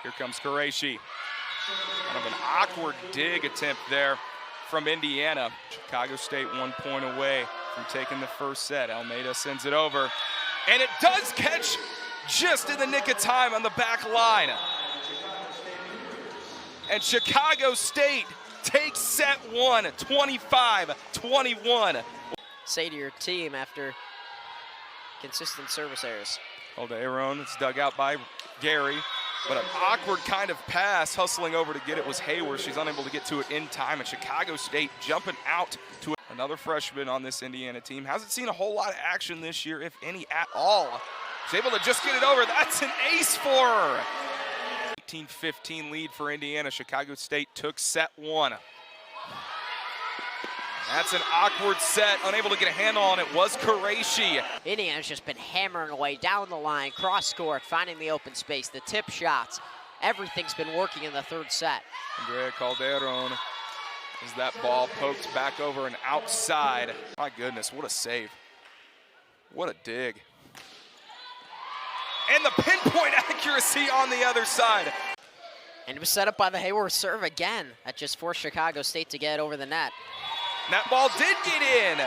Here comes Qureshi. Kind of an awkward dig attempt there from Indiana. Chicago State 1 point away from taking the first set. Almeida sends it over, and it does catch just in the nick of time on the back line. And Chicago State takes set one, 25-21. Say to your team after consistent service errors. Calderon, it's dug out by Gary, but an awkward kind of pass. Hustling over to get it was Hayward. She's unable to get to it in time, and Chicago State jumping out to it. Another freshman on this Indiana team. Hasn't seen a whole lot of action this year, if any at all. She's able to just get it over. That's an ace for her. 18-15 lead for Indiana. Chicago State took set one. That's an awkward set. Unable to get a handle on it was Qureshi. Indiana's just been hammering away down the line, cross court, finding the open space, the tip shots. Everything's been working in the third set. Andrea Calderon, as that ball pokes back over and outside. My goodness, what a save. What a dig. And the pinpoint accuracy on the other side. And it was set up by the Hayward serve again. That just forced Chicago State to get over the net. And that ball did get in.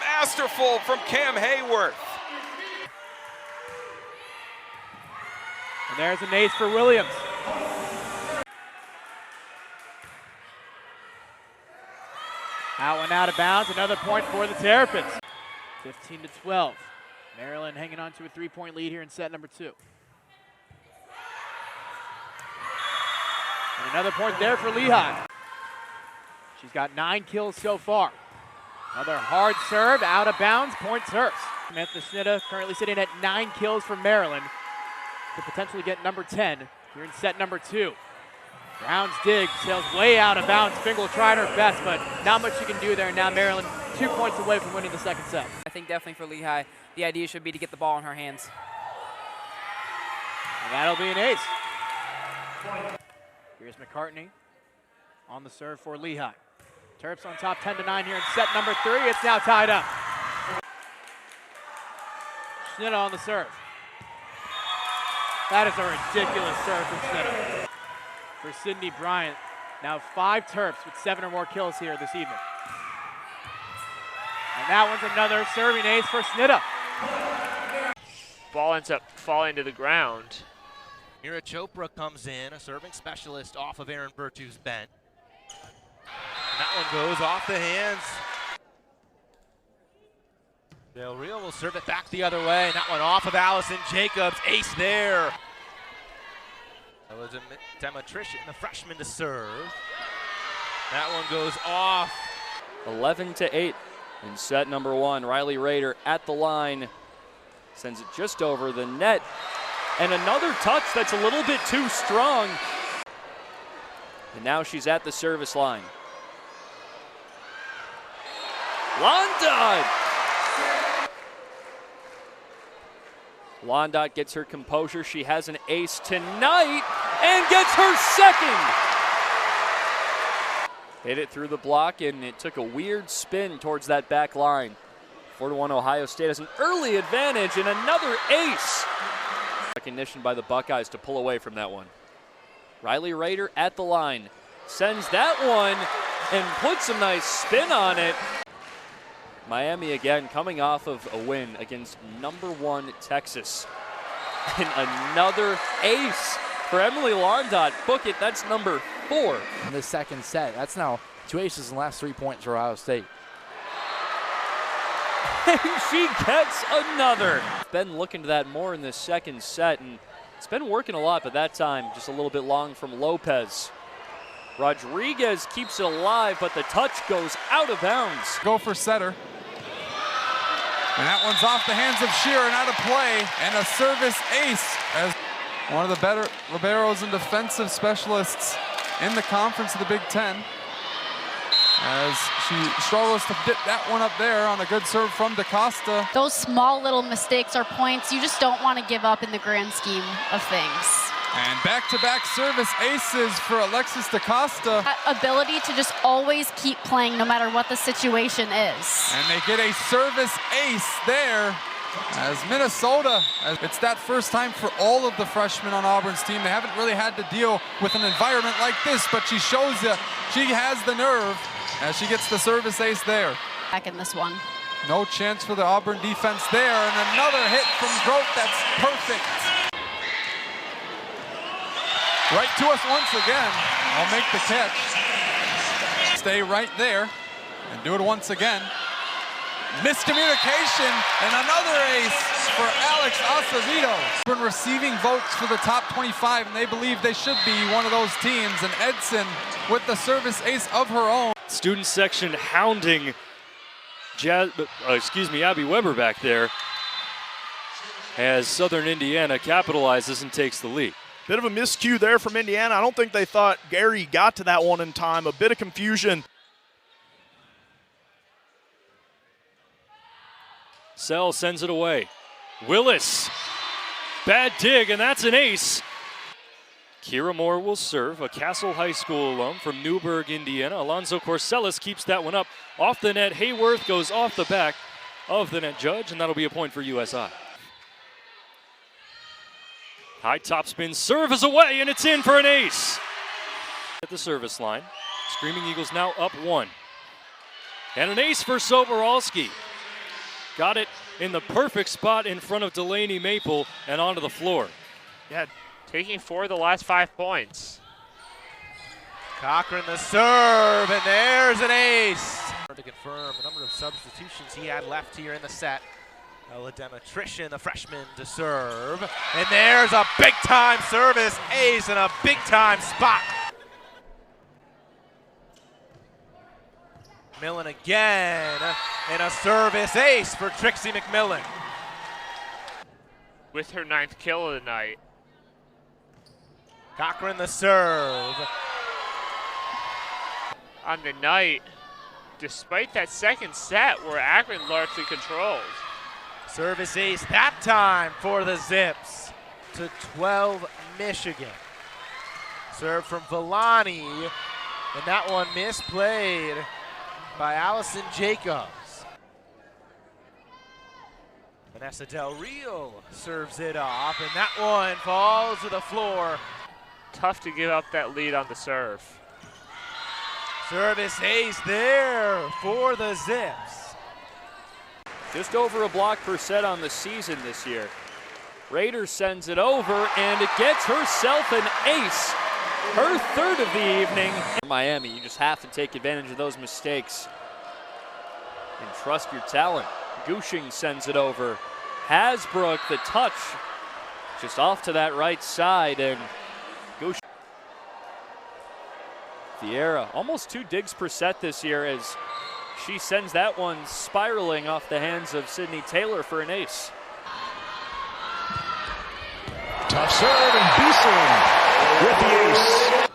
Masterful from Cam Hayworth. And there's an ace for Williams. That one out of bounds. Another point for the Terrapins. 15-12. Maryland hanging on to a 3-point lead here in set number 2. And another point there for Lehigh. She's got 9 kills so far. Another hard serve, out of bounds, point serves. Samantha Schnitta currently sitting at 9 kills for Maryland to potentially get number 10 here in set number 2. Brown's dig sails way out of bounds. Fingal tried her best, but not much she can do there. Now Maryland 2 points away from winning the second set. I think definitely for Lehigh, the idea should be to get the ball in her hands. And that'll be an ace. Here's McCartney on the serve for Lehigh. Terps on top 10-9 here in set number 3. It's now tied up. Schnitta on the serve. That is a ridiculous serve from Schnitta. For Sydney Bryant, now 5 Terps with 7 or more kills here this evening. And that one's another serving ace for Schnitta. Ball ends up falling to the ground. Mira Chopra comes in, a serving specialist off of Aaron Virtue's bench. And that one goes off the hands. Del Rio will serve it back the other way, and that one off of Allison Jacobs. Ace there. That was Emma Trish, the freshman, to serve. That one goes off. 11-8 in set number 1. Riley Rader at the line. Sends it just over the net. And another touch that's a little bit too strong. And now she's at the service line. Londot! Londot gets her composure. She has an ace tonight and gets her second. Hit it through the block, and it took a weird spin towards that back line. 4-1 Ohio State has an early advantage and another ace. Recognition by the Buckeyes to pull away from that one. Riley Rader at the line. Sends that one and puts a nice spin on it. Miami again coming off of a win against number 1 Texas. And another ace for Emily Londot. Book it, that's number 4. In the second set. That's now 2 aces in the last 3 points for Ohio State. And she gets another. Been looking to that more in the second set, and it's been working a lot, but that time just a little bit long from Lopez. Rodriguez keeps it alive, but the touch goes out of bounds. Go for setter. And that one's off the hands of Shearer and out of play, and a service ace as one of the better liberos and defensive specialists in the conference of the Big Ten. As she struggles to get that one up there on a good serve from DaCosta. Those small little mistakes are points you just don't want to give up in the grand scheme of things. And back-to-back service aces for Alexis DaCosta. That ability to just always keep playing no matter what the situation is. And they get a service ace there As Minnesota, it's that first time for all of the freshmen on Auburn's team. They haven't really had to deal with an environment like this, but she shows you she has the nerve as she gets the service ace there. Back in this one. No chance for the Auburn defense there, and another hit from Grote that's perfect. Right to us once again. I'll make the catch. Stay right there and do it once again. Miscommunication and another ace for Alex Acevedo. Been receiving votes for the top 25, and they believe they should be one of those teams. And Edson with the service ace of her own. Student section hounding Abby Weber back there as Southern Indiana capitalizes and takes the lead. Bit of a miscue there from Indiana. I don't think they thought Gary got to that one in time. A bit of confusion. Sell sends it away. Willis, bad dig, and that's an ace. Kira Moore will serve, a Castle High School alum from Newburgh, Indiana. Alonzo Corsellis keeps that one up. Off the net, Hayworth goes off the back of the net judge, and that'll be a point for USI. High topspin serve is away, and it's in for an ace. At the service line, Screaming Eagles now up 1. And an ace for Soboralski. Got it in the perfect spot in front of Delaney Maple and onto the floor. Yeah, taking 4 of the last 5 points. Cochran the serve, and there's an ace. To confirm the number of substitutions he had left here in the set. Ella Demetrician, the freshman, to serve. And there's a big-time service ace in a big-time spot. Millen again, and a service ace for Trixie McMillan. With her 9th kill of the night. Cochran the serve. On the night, despite that second set where Akron largely controlled. Service ace that time for the Zips to 12 Michigan. Serve from Villani, and that one misplayed by Allison Jacobs. Vanessa Del Real serves it off, and that one falls to the floor. Tough to give up that lead on the serve. Service ace there for the Zips. Just over a block per set on the season this year. Raiders sends it over, and it gets herself an ace. Her 3rd of the evening. Miami, you just have to take advantage of those mistakes and trust your talent. Gushing sends it over. Hasbrook, the touch, just off to that right side, and Gushing. Vieira, almost 2 digs per set this year as she sends that one spiraling off the hands of Sydney Taylor for an ace. Tough serve, and Beeson with the ace.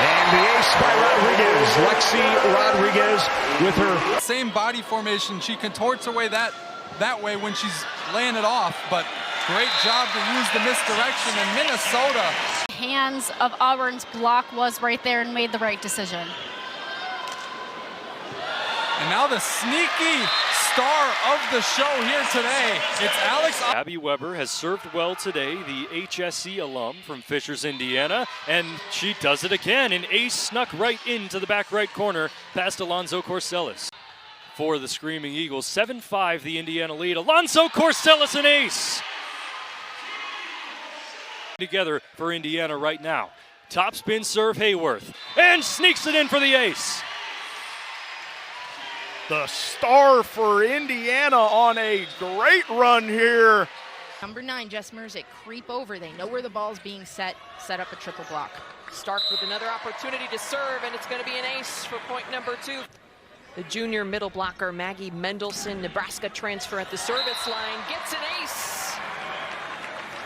And the ace by Rodriguez. Lexi Rodriguez with her same body formation. She contorts her way that way when she's laying it off, but great job to use the misdirection in Minnesota. Hands of Auburn's block was right there and made the right decision. And now the sneaky star of the show here today, it's Alex. Abby Weber has served well today, the HSC alum from Fishers, Indiana, and she does it again. An ace snuck right into the back right corner past Alonzo Corsellis. For the Screaming Eagles, 7-5 the Indiana lead. Alonzo Corsellis an ace. Together for Indiana right now. Top spin serve Hayworth, and sneaks it in for the ace. The star for Indiana on a great run here. Number 9, Jess Merzick, creep over. They know where the ball's being set up a triple block. Stark with another opportunity to serve, and it's going to be an ace for point number 2. The junior middle blocker, Maggie Mendelson, Nebraska transfer at the service line, gets an ace.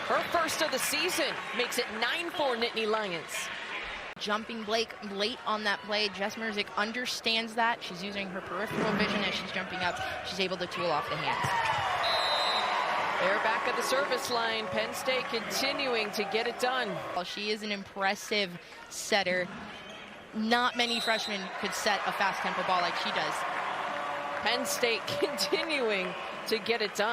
Her first of the season makes it 9-4 Nittany Lions. Jumping Blake late on that play. Jess Merzick understands that. She's using her peripheral vision as she's jumping up. She's able to tool off the hands. They're back at the service line. Penn State continuing to get it done. Well, she is an impressive setter. Not many freshmen could set a fast tempo ball like she does. Penn State continuing to get it done.